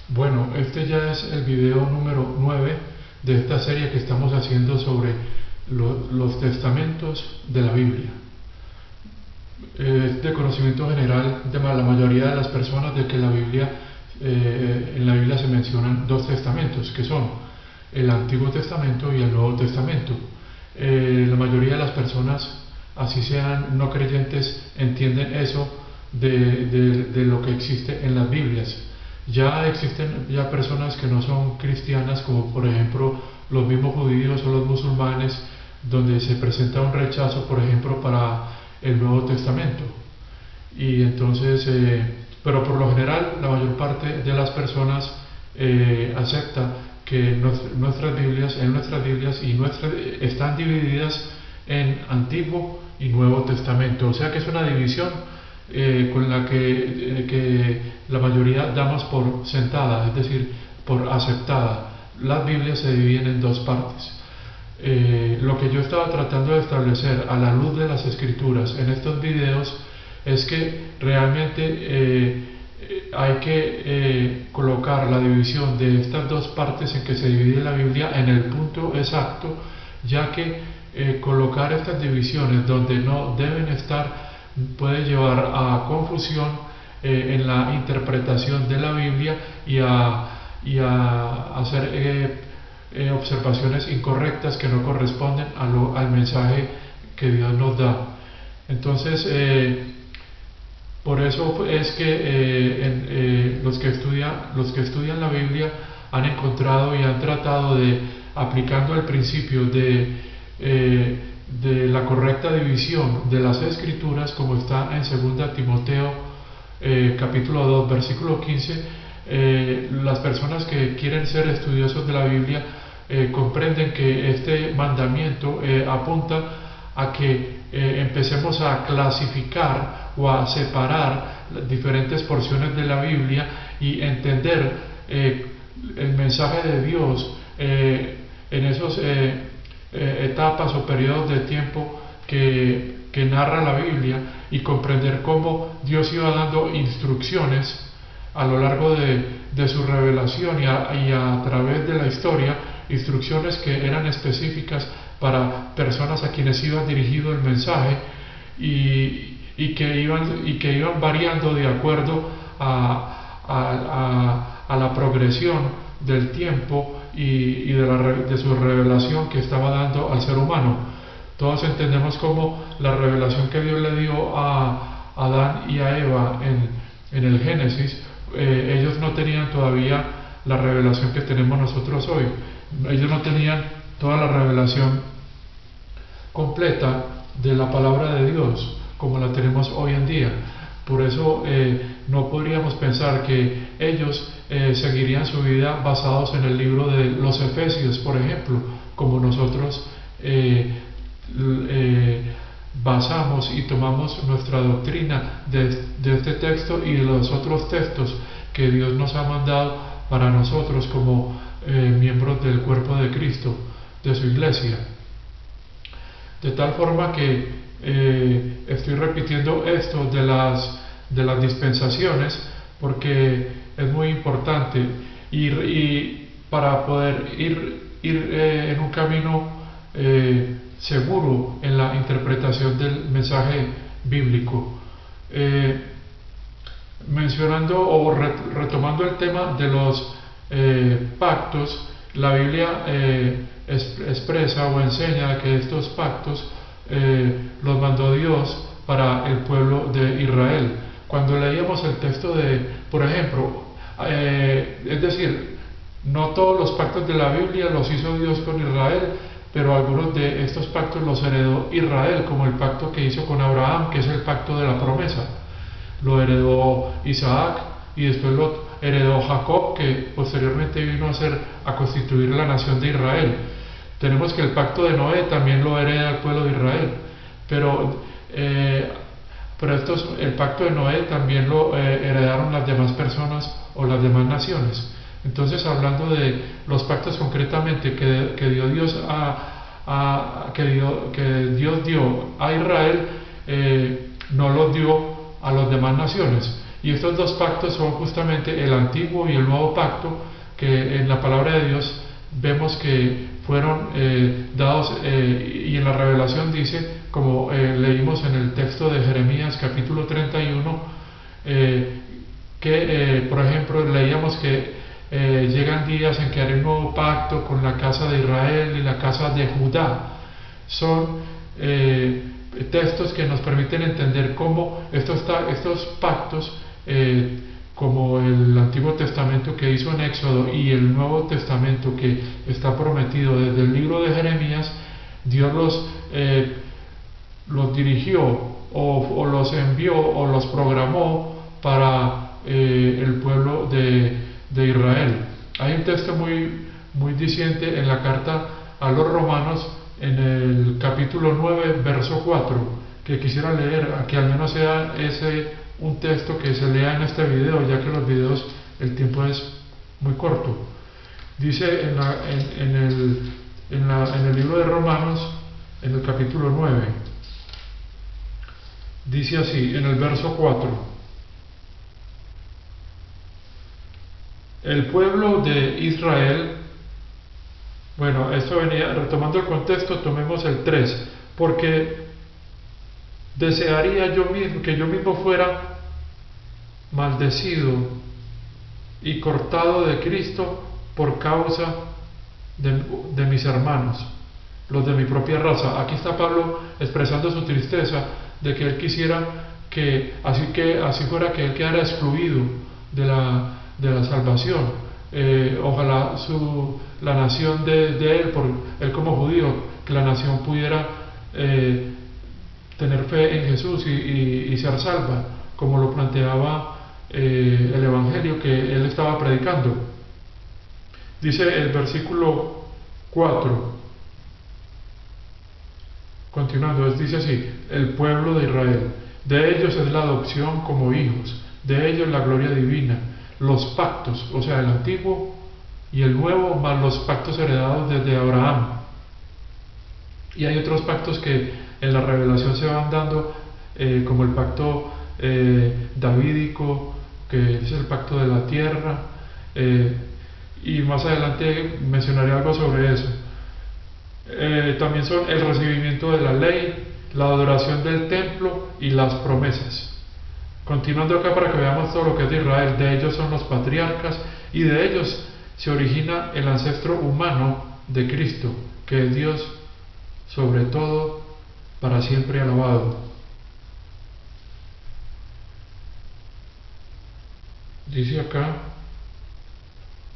Bueno, este ya es el video número 9 de esta serie que estamos haciendo sobre los testamentos de la Biblia. Es de conocimiento general de la mayoría de las personas de que en la Biblia se mencionan dos testamentos, que son el Antiguo Testamento y el Nuevo Testamento. La mayoría de las personas, así sean no creyentes, entienden eso de lo que existe en las Biblias. Ya existen personas que no son cristianas, como por ejemplo los mismos judíos o los musulmanes, donde se presenta un rechazo, por ejemplo, para el Nuevo Testamento. Y entonces, pero por lo general, la mayor parte de las personas acepta que nuestras Biblias están divididas en Antiguo y Nuevo Testamento. O sea que es una división con la que la mayoría damos por sentada, es decir, por aceptada. Las Biblias se dividen en dos partes. Lo que yo estaba tratando de establecer a la luz de las Escrituras en estos videos es que realmente hay que colocar la división de estas dos partes en que se divide la Biblia en el punto exacto, ya que colocar estas divisiones donde no deben estar puede llevar a confusión en la interpretación de la Biblia y a hacer observaciones incorrectas que no corresponden al mensaje que Dios nos da. Entonces, por eso es que los que estudian la Biblia han encontrado y han tratado de, aplicando el principio de la correcta división de las Escrituras, como está en 2 Timoteo capítulo 2 versículo 15, las personas que quieren ser estudiosos de la Biblia comprenden que este mandamiento apunta a que empecemos a clasificar o a separar diferentes porciones de la Biblia y entender el mensaje de Dios en esos etapas o periodos de tiempo que narra la Biblia, y comprender cómo Dios iba dando instrucciones a lo largo de su revelación y a través de la historia, instrucciones que eran específicas para personas a quienes iba dirigido el mensaje y que iban variando de acuerdo a la progresión del tiempo y de su revelación que estaba dando al ser humano. Todos entendemos cómo la revelación que Dios le dio a Adán y a Eva en el Génesis, ellos no tenían todavía la revelación que tenemos nosotros hoy. Ellos no tenían toda la revelación completa de la palabra de Dios como la tenemos hoy en día. Por eso no podríamos pensar que ellos seguirían su vida basados en el libro de los Efesios, por ejemplo, como nosotros basamos y tomamos nuestra doctrina de este texto y de los otros textos que Dios nos ha mandado para nosotros como miembros del cuerpo de Cristo, de su iglesia. De tal forma que estoy repitiendo esto de las dispensaciones porque es muy importante y para poder ir en un camino seguro en la interpretación del mensaje bíblico. Mencionando o retomando el tema de los pactos, la Biblia expresa o enseña que estos pactos los mandó Dios para el pueblo de Israel. Cuando leíamos el texto por ejemplo, es decir, no todos los pactos de la Biblia los hizo Dios con Israel, pero algunos de estos pactos los heredó Israel, como el pacto que hizo con Abraham, que es el pacto de la promesa. Lo heredó Isaac y después lo heredó Jacob, que posteriormente vino a constituir la nación de Israel. Tenemos que el pacto de Noé también lo hereda el pueblo de Israel, pero el pacto de Noé también lo heredaron las demás personas o las demás naciones. Entonces, hablando de los pactos concretamente que Dios dio a Israel, no los dio a las demás naciones. Y estos dos pactos son justamente el antiguo y el nuevo pacto, que en la palabra de Dios vemos que fueron dados, y en la revelación dice, como leímos en el texto de Jeremías capítulo 31, por ejemplo, leíamos que llegan días en que haré un nuevo pacto con la casa de Israel y la casa de Judá. Son textos que nos permiten entender cómo estos pactos, como el Antiguo Testamento que hizo en Éxodo y el Nuevo Testamento que está prometido desde el libro de Jeremías, Dios los dirigió o los envió o los programó para el pueblo de Israel. Hay un texto muy diciente en la carta a los Romanos, en el capítulo 9, verso 4, que quisiera leer, que al menos sea ese un texto que se lea en este video, ya que los videos el tiempo es muy corto. Dice en el libro de Romanos, en el capítulo 9, dice así, en el verso 4: el pueblo de Israel, bueno, esto venía, retomando el contexto, tomemos el 3, porque desearía que yo mismo fuera maldecido y cortado de Cristo por causa de mis hermanos, los de mi propia raza. Aquí está Pablo expresando su tristeza de que él quisiera que así fuera que él quedara excluido de la salvación. Ojalá la nación de él, por él como judío, que la nación pudiera tener fe en Jesús y ser salva, como lo planteaba el Evangelio que él estaba predicando. Dice el versículo 4, continuando, dice así: el pueblo de Israel, de ellos es la adopción como hijos, de ellos la gloria divina, los pactos, o sea, el antiguo y el nuevo, más los pactos heredados desde Abraham. Y hay otros pactos que en la revelación se van dando, como el pacto davídico, que es el pacto de la tierra, y más adelante mencionaré algo sobre eso. También son el recibimiento de la ley, la adoración del templo y las promesas. Continuando acá para que veamos todo lo que es de Israel, de ellos son los patriarcas y de ellos se origina el ancestro humano de Cristo, que es Dios sobre todo, para siempre alabado. Dice acá: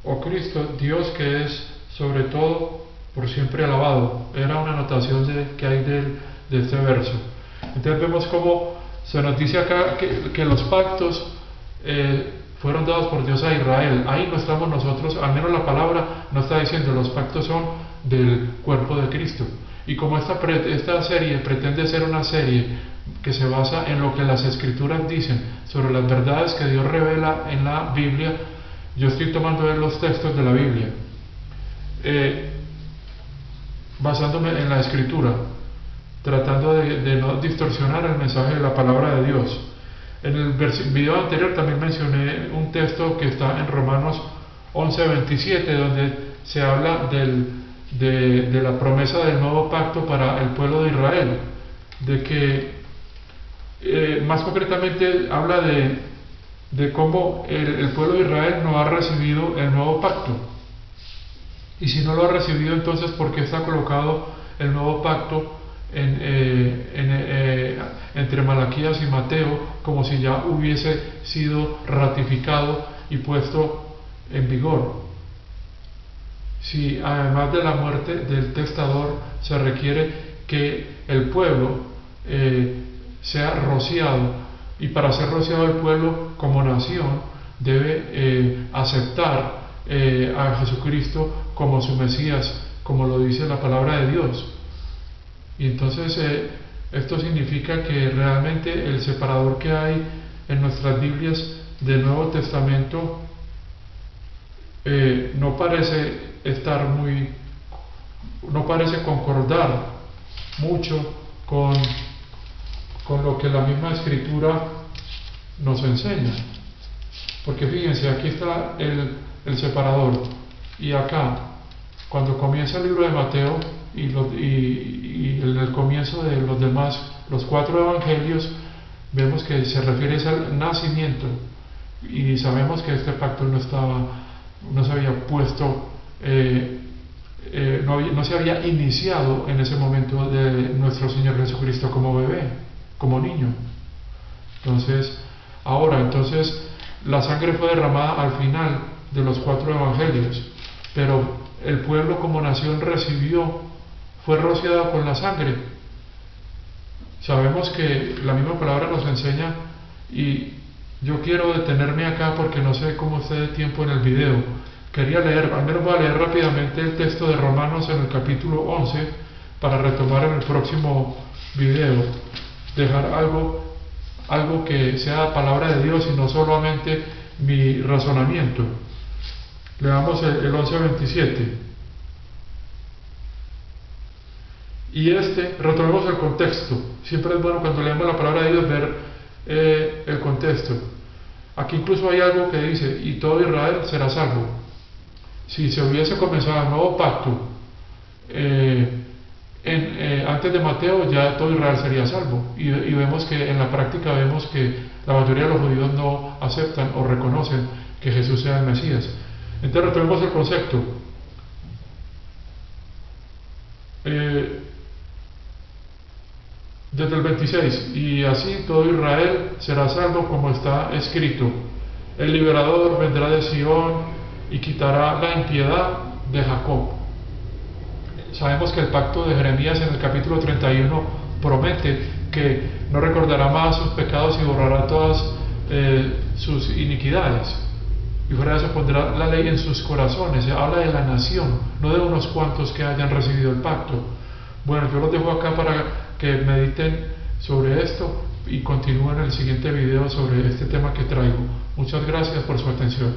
oh Cristo, Dios que es sobre todo, por siempre alabado. Era una anotación que hay de este verso. Entonces vemos cómo se nos dice acá que los pactos fueron dados por Dios a Israel. Ahí no estamos nosotros, al menos la palabra no está diciendo, los pactos son del cuerpo de Cristo. Y como esta serie pretende ser una serie que se basa en lo que las Escrituras dicen sobre las verdades que Dios revela en la Biblia, yo estoy tomando los textos de la Biblia, basándome en la Escritura, tratando de no distorsionar el mensaje de la palabra de Dios. En el video anterior también mencioné un texto que está en Romanos 11:27, donde se habla de la promesa del nuevo pacto para el pueblo de Israel, de que más concretamente habla de cómo el pueblo de Israel no ha recibido el nuevo pacto, y si no lo ha recibido, entonces ¿por qué está colocado el nuevo pacto entre Malaquías y Mateo como si ya hubiese sido ratificado y puesto en vigor? Si además de la muerte del testador se requiere que el pueblo sea rociado, y para ser rociado el pueblo como nación debe aceptar a Jesucristo como su Mesías, como lo dice la palabra de Dios. Y entonces esto significa que realmente el separador que hay en nuestras Biblias del Nuevo Testamento no parece concordar mucho con lo que la misma Escritura nos enseña. Porque fíjense, aquí está el separador, y acá, cuando comienza el libro de Mateo y en el comienzo de los demás, los 4 evangelios, vemos que se refiere al nacimiento, y sabemos que este pacto no se había puesto, no se había iniciado en ese momento de nuestro Señor Jesucristo como bebé, como niño. Entonces, la sangre fue derramada al final de los 4 evangelios, pero el pueblo como nación fue rociada con la sangre. Sabemos que la misma palabra nos enseña, y yo quiero detenerme acá porque no sé cómo esté de tiempo en el video. Quería leer, al menos voy a leer rápidamente el texto de Romanos en el capítulo 11 para retomar en el próximo video, dejar algo que sea palabra de Dios y no solamente mi razonamiento. Leamos el 11:27. Y retomemos el contexto. Siempre es bueno cuando leemos la palabra de Dios ver el contexto. Aquí incluso hay algo que dice, y todo Israel será salvo. Si se hubiese comenzado el nuevo pacto antes de Mateo, ya todo Israel sería salvo. Y vemos que en la práctica la mayoría de los judíos no aceptan o reconocen que Jesús sea el Mesías. Entonces retomemos el concepto. Desde el 26, y así todo Israel será salvo como está escrito. El liberador vendrá de Sion y quitará la impiedad de Jacob. Sabemos que el pacto de Jeremías en el capítulo 31 promete que no recordará más sus pecados y borrará todas sus iniquidades. Y fuera de eso pondrá la ley en sus corazones. Se habla de la nación, no de unos cuantos que hayan recibido el pacto. Bueno, yo los dejo acá para que mediten sobre esto y continúen en el siguiente video sobre este tema que traigo. Muchas gracias por su atención.